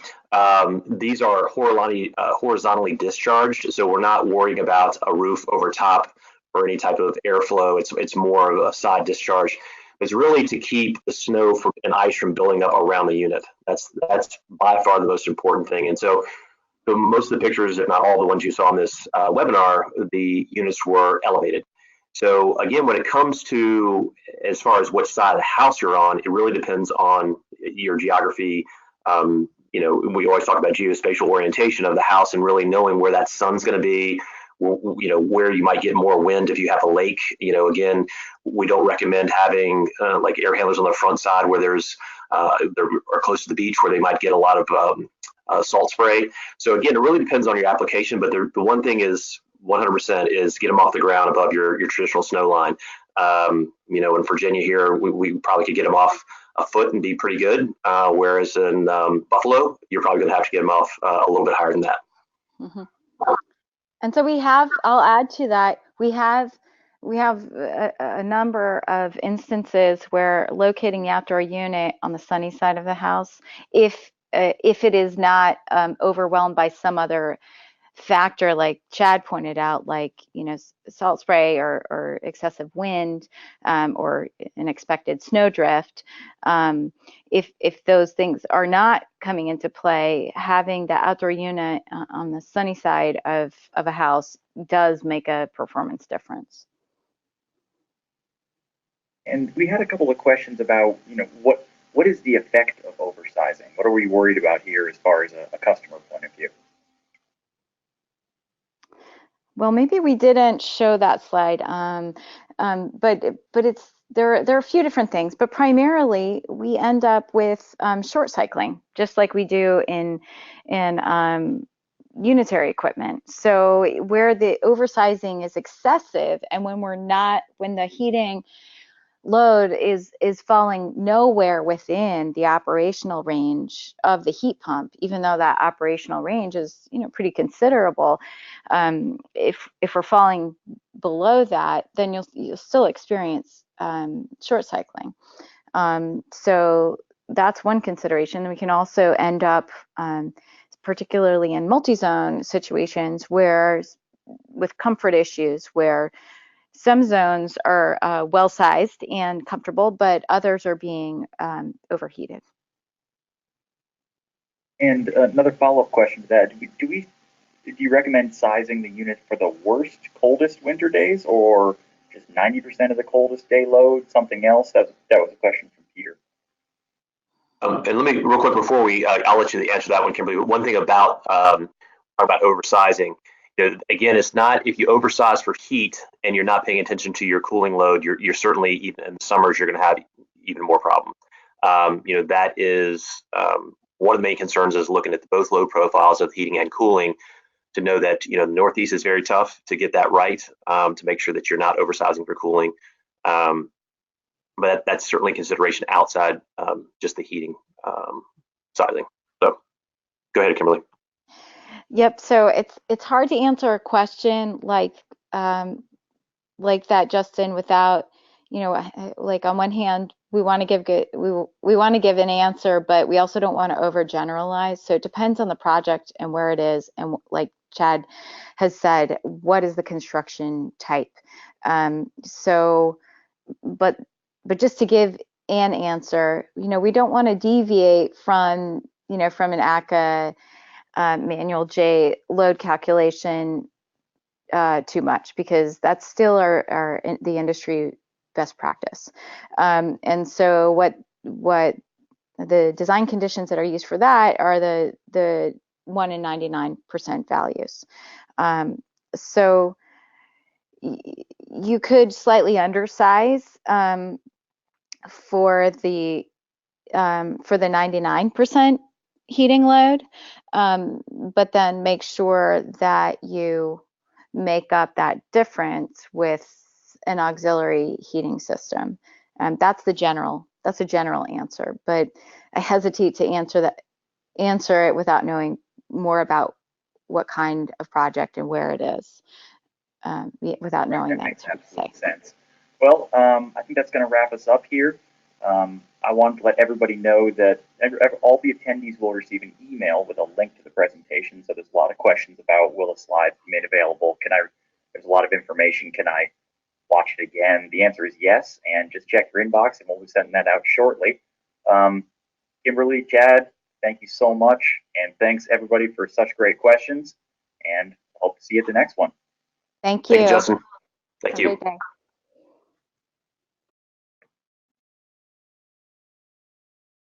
Speaker 2: These are horizontally discharged, so we're not worrying about a roof over top or any type of airflow. It's more of a side discharge. It's really to keep the snow and ice from building up around the unit. That's by far the most important thing. And so most of the pictures, if not all the ones you saw in this webinar, the units were elevated. So again, when it comes to as far as which side of the house you're on, it really depends on your geography. We always talk about geospatial orientation of the house and really knowing where that sun's going to be, where you might get more wind if you have a lake. Again, we don't recommend having like air handlers on the front side where they're close to the beach where they might get a lot of salt spray. So again, it really depends on your application, but the one thing is 100% is get them off the ground above your traditional snow line. In Virginia here, we probably could get them off a foot and be pretty good. Whereas in Buffalo, you're probably going to have to get them off a little bit higher than that.
Speaker 3: Mm-hmm. And so I'll add to that, we have a number of instances where locating the outdoor unit on the sunny side of the house, if it is not overwhelmed by some other factor, like Chad pointed out, like salt spray or excessive wind, or an expected snowdrift, if those things are not coming into play, having the outdoor unit on the sunny side of a house does make a performance difference.
Speaker 4: And we had a couple of questions about, what is the effect of oversizing? What are we worried about here as far as a customer point of view?
Speaker 3: Well, maybe we didn't show that slide, but there are a few different things, but primarily we end up with short cycling, just like we do in unitary equipment. So where the oversizing is excessive, and when the heating load is falling nowhere within the operational range of the heat pump, even though that operational range is pretty considerable. If we're falling below that, then you'll still experience short cycling. So that's one consideration. We can also end up, particularly in multi-zone situations, where with comfort issues, where some zones are well-sized and comfortable, but others are being overheated.
Speaker 4: And another follow-up question to that: do you recommend sizing the unit for the worst, coldest winter days, or just 90% of the coldest day load? Something else? That was a question from Peter.
Speaker 2: And let me real quick before I'll let you answer that one, Kimberly. But one thing about oversizing. Again, it's not, if you oversize for heat and you're not paying attention to your cooling load, you're certainly, even in the summers, you're going to have even more problem. That is one of the main concerns, is looking at both load profiles of heating and cooling to know that the Northeast is very tough to get that right, to make sure that you're not oversizing for cooling. But that's certainly a consideration outside just the heating sizing. So go ahead, Kimberly.
Speaker 3: Yep. So it's hard to answer a question like that, Justin, without like, on one hand, we want to give we want to give an answer, but we also don't want to overgeneralize. So it depends on the project and where it is, and like Chad has said, what is the construction type? But just to give an answer, we don't want to deviate from an ACA manual J load calculation too much, because that's still the industry best practice. And so what the design conditions that are used for that are the 1 in 99% values. So you could slightly undersize for the 99% heating load, but then make sure that you make up that difference with an auxiliary heating system. That's a general answer, but I hesitate to answer it without knowing more about what kind of project and where it is, without knowing that.
Speaker 4: Makes absolute sense. Well, I think that's going to wrap us up here. I want to let everybody know that all the attendees will receive an email with a link to the presentation. So there's a lot of questions about, will a slide be made available? There's a lot of information. Can I watch it again? The answer is yes, and just check your inbox and we'll be sending that out shortly. Kimberly, Chad, thank you so much. And thanks everybody for such great questions, and hope to see you at the next one.
Speaker 3: Thank you.
Speaker 2: Thank you, Justin. Thank
Speaker 3: Have
Speaker 2: you.
Speaker 3: a great day.